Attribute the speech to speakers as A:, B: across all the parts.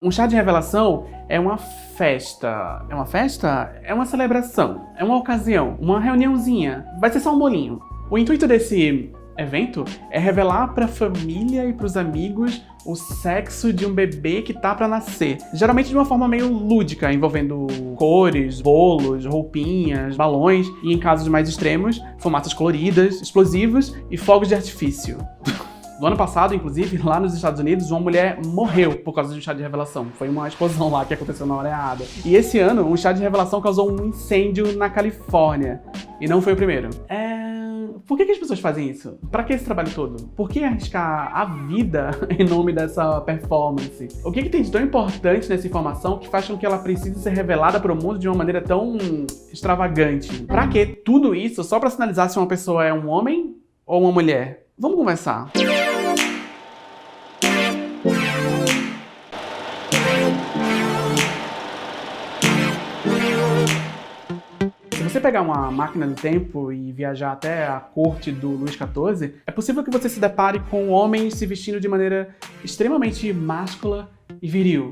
A: Um chá de revelação é uma festa. É uma festa? É uma celebração. É uma ocasião. Uma reuniãozinha. Vai ser só um bolinho. O intuito desse evento é revelar pra família e pros amigos o sexo de um bebê que tá pra nascer. Geralmente de uma forma meio lúdica, envolvendo cores, bolos, roupinhas, balões e, em casos mais extremos, fumaças coloridas, explosivos e fogos de artifício. No ano passado, inclusive, lá nos Estados Unidos, uma mulher morreu por causa de um chá de revelação. Foi uma explosão lá que aconteceu na hora errada. E esse ano, um chá de revelação causou um incêndio na Califórnia. E não foi o primeiro. Por que as pessoas fazem isso? Pra que esse trabalho todo? Por que arriscar a vida em nome dessa performance? O que tem de tão importante nessa informação que faz com que ela precise ser revelada para o mundo de uma maneira tão extravagante? Pra que tudo isso só pra sinalizar se uma pessoa é um homem ou uma mulher? Vamos conversar. Se você pegar uma máquina do tempo e viajar até a corte do Luís XIV, é possível que você se depare com homens se vestindo de maneira extremamente máscula e viril,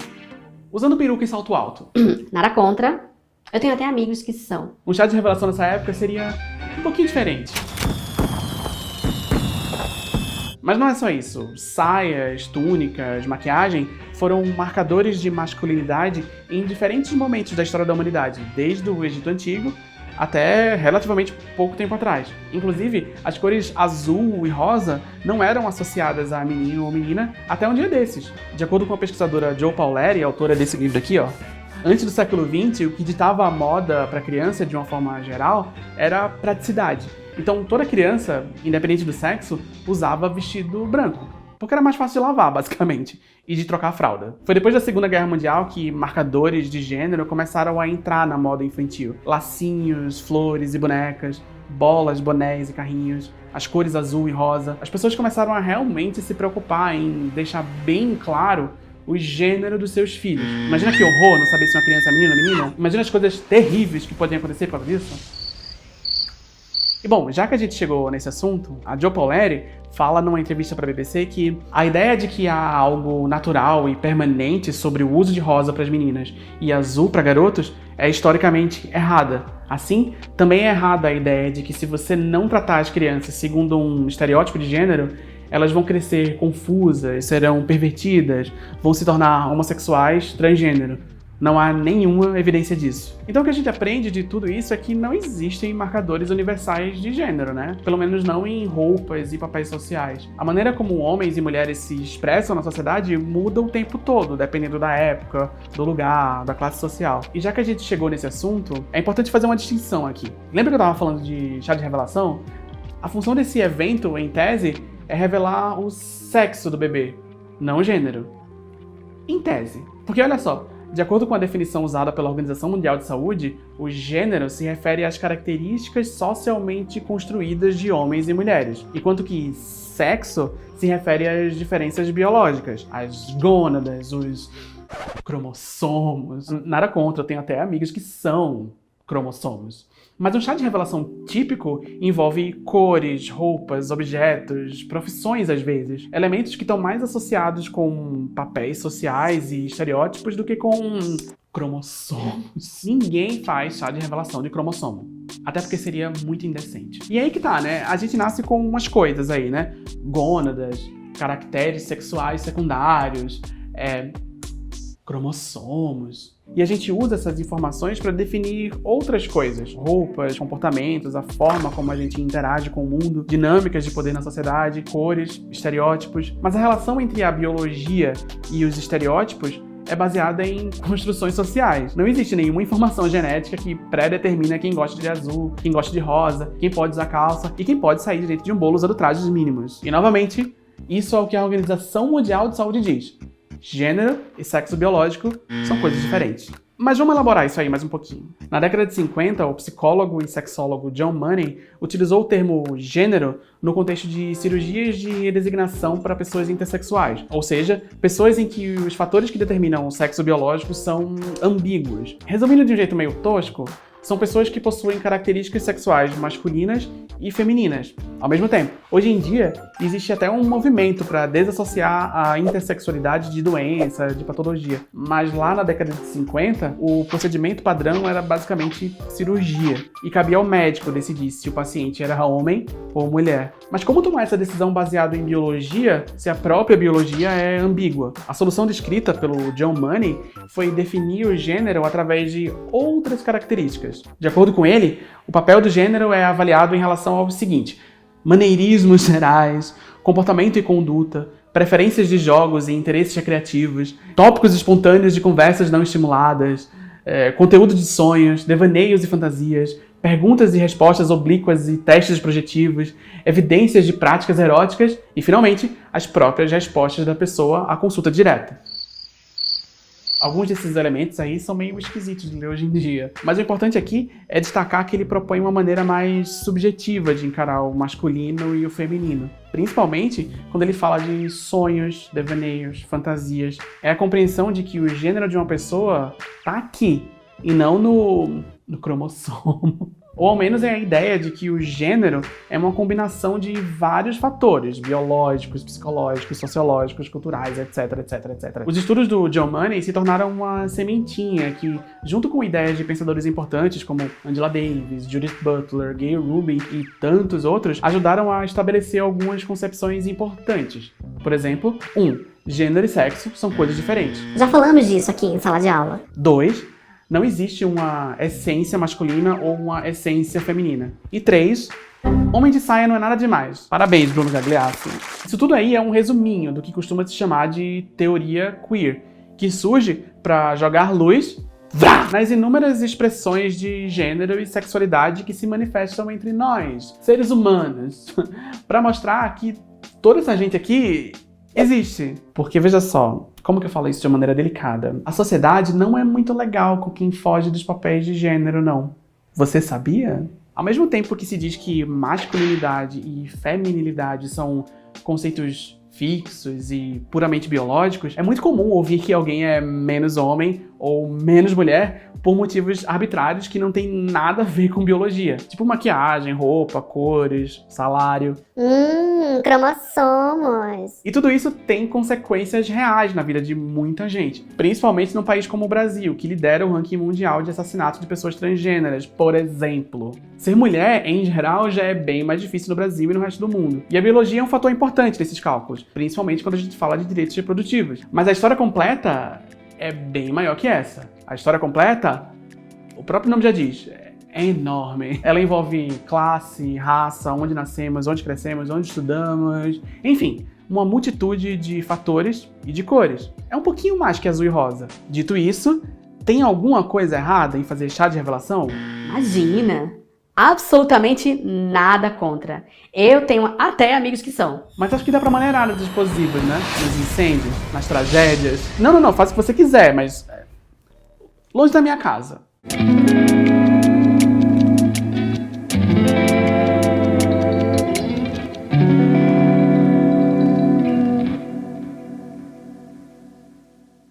A: usando peruca e salto alto.
B: Nada contra. Eu tenho até amigos que são.
A: Um chá de revelação nessa época seria um pouquinho diferente. Mas não é só isso. Saias, túnicas, maquiagem foram marcadores de masculinidade em diferentes momentos da história da humanidade, desde o Egito Antigo até relativamente pouco tempo atrás. Inclusive, as cores azul e rosa não eram associadas a menino ou menina até um dia desses. De acordo com a pesquisadora Jo Pauleri, autora desse livro aqui, antes do século XX, o que ditava a moda para criança de uma forma geral era a praticidade. Então toda criança, independente do sexo, usava vestido branco, porque era mais fácil de lavar, basicamente, e de trocar a fralda. Foi depois da Segunda Guerra Mundial que marcadores de gênero começaram a entrar na moda infantil. Lacinhos, flores e bonecas, bolas, bonés e carrinhos, as cores azul e rosa. As pessoas começaram a realmente se preocupar em deixar bem claro o gênero dos seus filhos. Imagina que horror não saber se uma criança é menino ou menina. Imagina as coisas terríveis que podem acontecer por causa disso. E bom, já que a gente chegou nesse assunto, a Jo Pauleri fala numa entrevista para a BBC que a ideia de que há algo natural e permanente sobre o uso de rosa para as meninas e azul para garotos é historicamente errada. Assim, também é errada a ideia de que se você não tratar as crianças segundo um estereótipo de gênero, elas vão crescer confusas, serão pervertidas, vão se tornar homossexuais, transgênero. Não há nenhuma evidência disso. Então o que a gente aprende de tudo isso é que não existem marcadores universais de gênero, né? Pelo menos não em roupas e papéis sociais. A maneira como homens e mulheres se expressam na sociedade muda o tempo todo, dependendo da época, do lugar, da classe social. E já que a gente chegou nesse assunto, é importante fazer uma distinção aqui. Lembra que eu tava falando de chá de revelação? A função desse evento, em tese, é revelar o sexo do bebê, não o gênero. Em tese. Porque olha só, de acordo com a definição usada pela Organização Mundial de Saúde, o gênero se refere às características socialmente construídas de homens e mulheres, enquanto que sexo se refere às diferenças biológicas, às gônadas, os cromossomos. Nada contra, eu tenho até amigos que são cromossomos. Mas um chá de revelação típico envolve cores, roupas, objetos, profissões às vezes. Elementos que estão mais associados com papéis sociais e estereótipos do que com cromossomos. Ninguém faz chá de revelação de cromossomo. Até porque seria muito indecente. E aí que tá, né? A gente nasce com umas coisas aí, né? Gônadas, caracteres sexuais secundários, cromossomos. E a gente usa essas informações para definir outras coisas. Roupas, comportamentos, a forma como a gente interage com o mundo, dinâmicas de poder na sociedade, cores, estereótipos. Mas a relação entre a biologia e os estereótipos é baseada em construções sociais. Não existe nenhuma informação genética que pré-determina quem gosta de azul, quem gosta de rosa, quem pode usar calça e quem pode sair dentro de um bolo usando trajes mínimos. E novamente, isso é o que a Organização Mundial de Saúde diz. Gênero e sexo biológico são coisas diferentes. Mas vamos elaborar isso aí mais um pouquinho. Na década de 50, o psicólogo e sexólogo John Money utilizou o termo gênero no contexto de cirurgias de redesignação para pessoas intersexuais, ou seja, pessoas em que os fatores que determinam o sexo biológico são ambíguos. Resumindo de um jeito meio tosco, são pessoas que possuem características sexuais masculinas e femininas ao mesmo tempo. Hoje em dia, existe até um movimento para desassociar a intersexualidade de doença, de patologia. Mas lá na década de 50, o procedimento padrão era basicamente cirurgia. E cabia ao médico decidir se o paciente era homem ou mulher. Mas como tomar essa decisão baseada em biologia, se a própria biologia é ambígua? A solução descrita pelo John Money foi definir o gênero através de outras características. De acordo com ele, o papel do gênero é avaliado em relação ao seguinte: maneirismos gerais, comportamento e conduta, preferências de jogos e interesses recreativos, tópicos espontâneos de conversas não estimuladas, conteúdo de sonhos, devaneios e fantasias, perguntas e respostas oblíquas e testes projetivos, evidências de práticas eróticas e, finalmente, as próprias respostas da pessoa à consulta direta. Alguns desses elementos aí são meio esquisitos de ler hoje em dia, mas o importante aqui é destacar que ele propõe uma maneira mais subjetiva de encarar o masculino e o feminino. Principalmente quando ele fala de sonhos, devaneios, fantasias. É a compreensão de que o gênero de uma pessoa tá aqui, e não no cromossomo. Ou ao menos é a ideia de que o gênero é uma combinação de vários fatores, biológicos, psicológicos, sociológicos, culturais, etc, etc, etc. Os estudos do John Money se tornaram uma sementinha que, junto com ideias de pensadores importantes como Angela Davis, Judith Butler, Gay Rubin e tantos outros, ajudaram a estabelecer algumas concepções importantes. Por exemplo, 1. Gênero e sexo são coisas diferentes.
B: Já falamos disso aqui em sala de aula.
A: 2. Não existe uma essência masculina ou uma essência feminina. E 3. Homem de saia não é nada demais. Parabéns, Bruno Gagliasso. Isso tudo aí é um resuminho do que costuma se chamar de teoria queer, que surge para jogar luz nas inúmeras expressões de gênero e sexualidade que se manifestam entre nós, seres humanos, para mostrar que toda essa gente aqui existe. Porque, veja só, como que eu falo isso de uma maneira delicada? A sociedade não é muito legal com quem foge dos papéis de gênero, não. Você sabia? Ao mesmo tempo que se diz que masculinidade e feminilidade são conceitos fixos e puramente biológicos, é muito comum ouvir que alguém é menos homem ou menos mulher por motivos arbitrários que não tem nada a ver com biologia. Tipo maquiagem, roupa, cores, salário.
B: Cromossomos.
A: E tudo isso tem consequências reais na vida de muita gente. Principalmente num país como o Brasil, que lidera o ranking mundial de assassinato de pessoas transgêneras, por exemplo. Ser mulher, em geral, já é bem mais difícil no Brasil e no resto do mundo. E a biologia é um fator importante nesses cálculos, principalmente quando a gente fala de direitos reprodutivos. Mas a história completa é bem maior que essa. A história completa, o próprio nome já diz, é enorme. Ela envolve classe, raça, onde nascemos, onde crescemos, onde estudamos, enfim, uma multitude de fatores e de cores. É um pouquinho mais que azul e rosa. Dito isso, tem alguma coisa errada em fazer chá de revelação?
B: Imagina! Absolutamente nada contra. Eu tenho até amigos que são.
A: Mas acho que dá pra maneirar nos explosivos, né? Nos incêndios, nas tragédias. Não, faz o que você quiser, mas longe da minha casa.